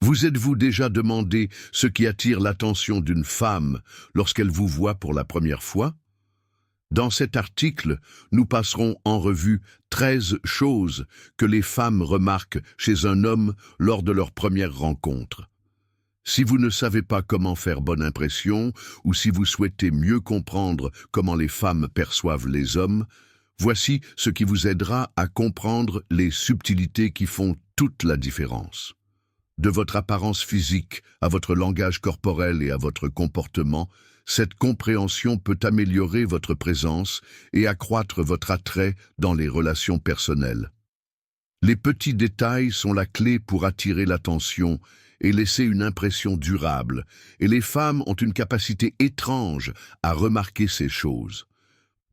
Vous êtes-vous déjà demandé ce qui attire l'attention d'une femme lorsqu'elle vous voit pour la première fois? Dans cet article, nous passerons en revue 13 choses que les femmes remarquent chez un homme lors de leur première rencontre. Si vous ne savez pas comment faire bonne impression, ou si vous souhaitez mieux comprendre comment les femmes perçoivent les hommes, voici ce qui vous aidera à comprendre les subtilités qui font toute la différence. De votre apparence physique à votre langage corporel et à votre comportement, cette compréhension peut améliorer votre présence et accroître votre attrait dans les relations personnelles. Les petits détails sont la clé pour attirer l'attention et laisser une impression durable, et les femmes ont une capacité étrange à remarquer ces choses.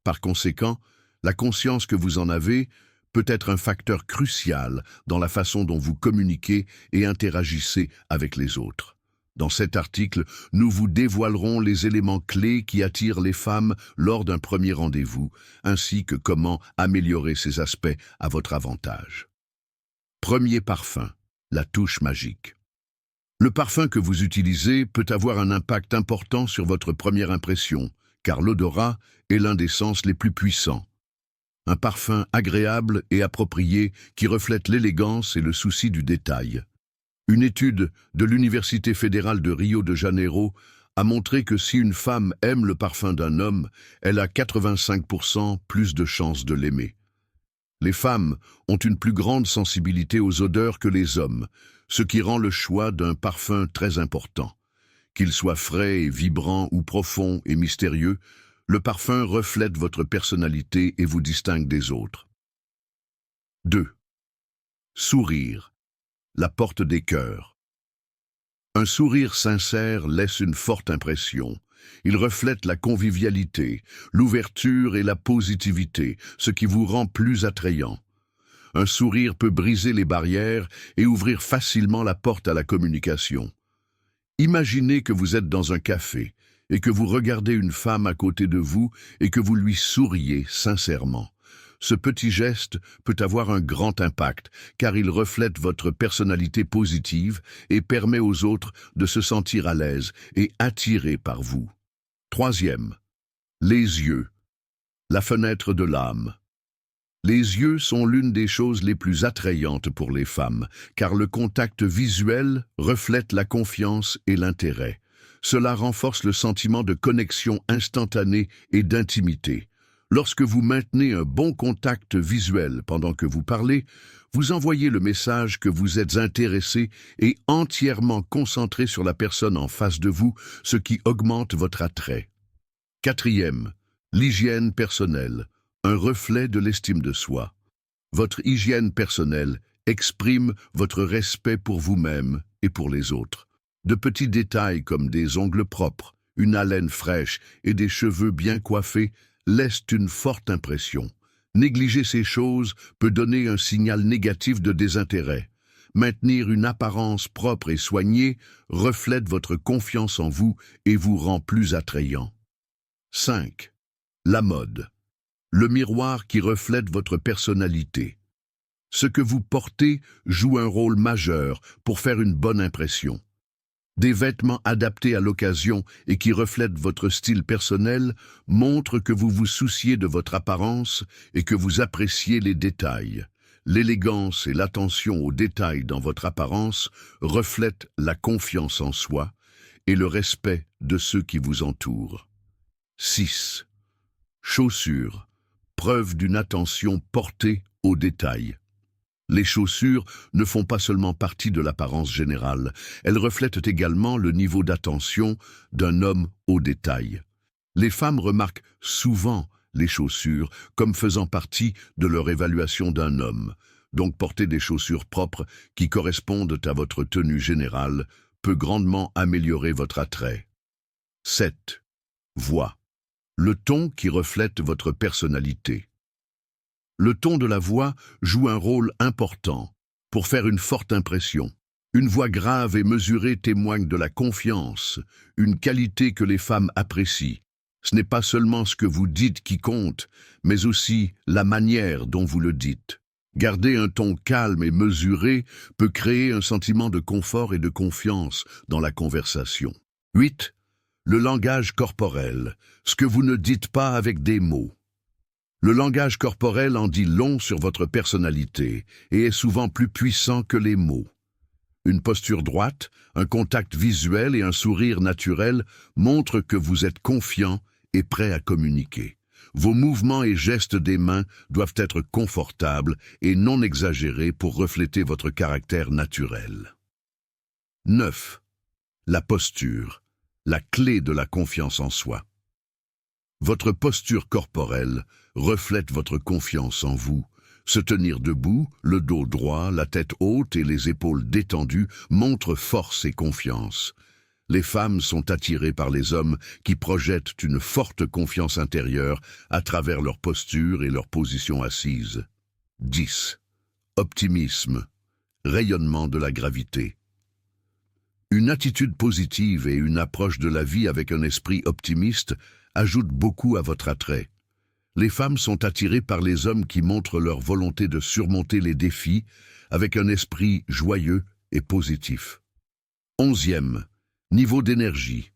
Par conséquent, la conscience que vous en avez peut être un facteur crucial dans la façon dont vous communiquez et interagissez avec les autres. Dans cet article, nous vous dévoilerons les éléments clés qui attirent les femmes lors d'un premier rendez-vous, ainsi que comment améliorer ces aspects à votre avantage. Premier parfum, la touche magique. Le parfum que vous utilisez peut avoir un impact important sur votre première impression, car l'odorat est l'un des sens les plus puissants. Un parfum agréable et approprié qui reflète l'élégance et le souci du détail. Une étude de l'Université fédérale de Rio de Janeiro a montré que si une femme aime le parfum d'un homme, elle a 85% plus de chances de l'aimer. Les femmes ont une plus grande sensibilité aux odeurs que les hommes, ce qui rend le choix d'un parfum très important. Qu'il soit frais et vibrant ou profond et mystérieux, le parfum reflète votre personnalité et vous distingue des autres. 2. Sourire, la porte des cœurs. Un sourire sincère laisse une forte impression. Il reflète la convivialité, l'ouverture et la positivité, ce qui vous rend plus attrayant. Un sourire peut briser les barrières et ouvrir facilement la porte à la communication. Imaginez que vous êtes dans un café et que vous regardez une femme à côté de vous et que vous lui souriez sincèrement. Ce petit geste peut avoir un grand impact, car il reflète votre personnalité positive et permet aux autres de se sentir à l'aise et attirés par vous. 3. Les yeux, la fenêtre de l'âme. Les yeux sont l'une des choses les plus attrayantes pour les femmes, car le contact visuel reflète la confiance et l'intérêt. Cela renforce le sentiment de connexion instantanée et d'intimité. Lorsque vous maintenez un bon contact visuel pendant que vous parlez, vous envoyez le message que vous êtes intéressé et entièrement concentré sur la personne en face de vous, ce qui augmente votre attrait. 4. L'hygiène personnelle, un reflet de l'estime de soi. Votre hygiène personnelle exprime votre respect pour vous-même et pour les autres. De petits détails comme des ongles propres, une haleine fraîche et des cheveux bien coiffés laissent une forte impression. Négliger ces choses peut donner un signal négatif de désintérêt. Maintenir une apparence propre et soignée reflète votre confiance en vous et vous rend plus attrayant. 5. La mode. Le miroir qui reflète votre personnalité. Ce que vous portez joue un rôle majeur pour faire une bonne impression. Des vêtements adaptés à l'occasion et qui reflètent votre style personnel montrent que vous vous souciez de votre apparence et que vous appréciez les détails. L'élégance et l'attention aux détails dans votre apparence reflètent la confiance en soi et le respect de ceux qui vous entourent. 6. Chaussures, preuve d'une attention portée aux détails. Les chaussures ne font pas seulement partie de l'apparence générale, elles reflètent également le niveau d'attention d'un homme aux détails. Les femmes remarquent souvent les chaussures comme faisant partie de leur évaluation d'un homme. Donc porter des chaussures propres qui correspondent à votre tenue générale peut grandement améliorer votre attrait. 7. Voix. Le ton qui reflète votre personnalité. Le ton de la voix joue un rôle important pour faire une forte impression. Une voix grave et mesurée témoigne de la confiance, une qualité que les femmes apprécient. Ce n'est pas seulement ce que vous dites qui compte, mais aussi la manière dont vous le dites. Garder un ton calme et mesuré peut créer un sentiment de confort et de confiance dans la conversation. 8. Le langage corporel, ce que vous ne dites pas avec des mots. Le langage corporel en dit long sur votre personnalité et est souvent plus puissant que les mots. Une posture droite, un contact visuel et un sourire naturel montrent que vous êtes confiant et prêt à communiquer. Vos mouvements et gestes des mains doivent être confortables et non exagérés pour refléter votre caractère naturel. 9. La posture, la clé de la confiance en soi. Votre posture corporelle reflète votre confiance en vous. Se tenir debout, le dos droit, la tête haute et les épaules détendues montrent force et confiance. Les femmes sont attirées par les hommes qui projettent une forte confiance intérieure à travers leur posture et leur position assise. 10. Optimisme, rayonnement de la gravité. Une attitude positive et une approche de la vie avec un esprit optimiste ajoutent beaucoup à votre attrait. Les femmes sont attirées par les hommes qui montrent leur volonté de surmonter les défis avec un esprit joyeux et positif. 11e. Niveau d'énergie.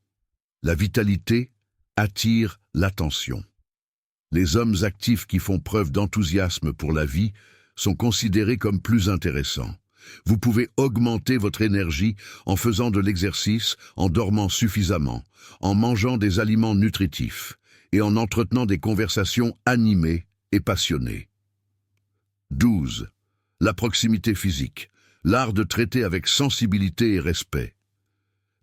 La vitalité attire l'attention. Les hommes actifs qui font preuve d'enthousiasme pour la vie sont considérés comme plus intéressants. Vous pouvez augmenter votre énergie en faisant de l'exercice, en dormant suffisamment, en mangeant des aliments nutritifs et en entretenant des conversations animées et passionnées. 12. La proximité physique, l'art de traiter avec sensibilité et respect.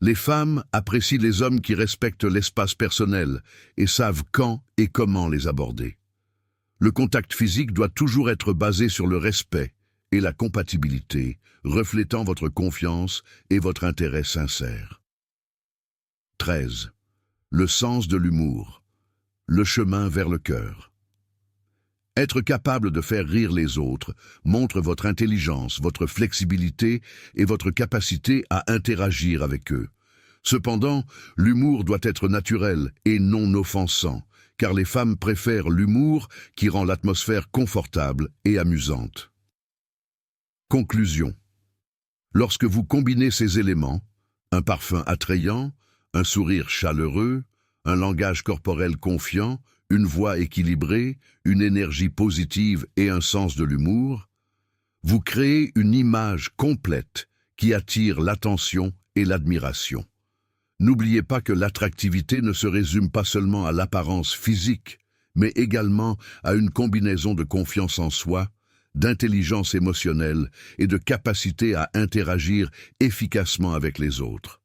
Les femmes apprécient les hommes qui respectent l'espace personnel et savent quand et comment les aborder. Le contact physique doit toujours être basé sur le respect et la compatibilité, reflétant votre confiance et votre intérêt sincère. 13. Le sens de l'humour, le chemin vers le cœur. Être capable de faire rire les autres montre votre intelligence, votre flexibilité et votre capacité à interagir avec eux. Cependant, l'humour doit être naturel et non offensant, car les femmes préfèrent l'humour qui rend l'atmosphère confortable et amusante. Conclusion. Lorsque vous combinez ces éléments, un parfum attrayant, un sourire chaleureux, un langage corporel confiant, une voix équilibrée, une énergie positive et un sens de l'humour, vous créez une image complète qui attire l'attention et l'admiration. N'oubliez pas que l'attractivité ne se résume pas seulement à l'apparence physique, mais également à une combinaison de confiance en soi, d'intelligence émotionnelle et de capacité à interagir efficacement avec les autres.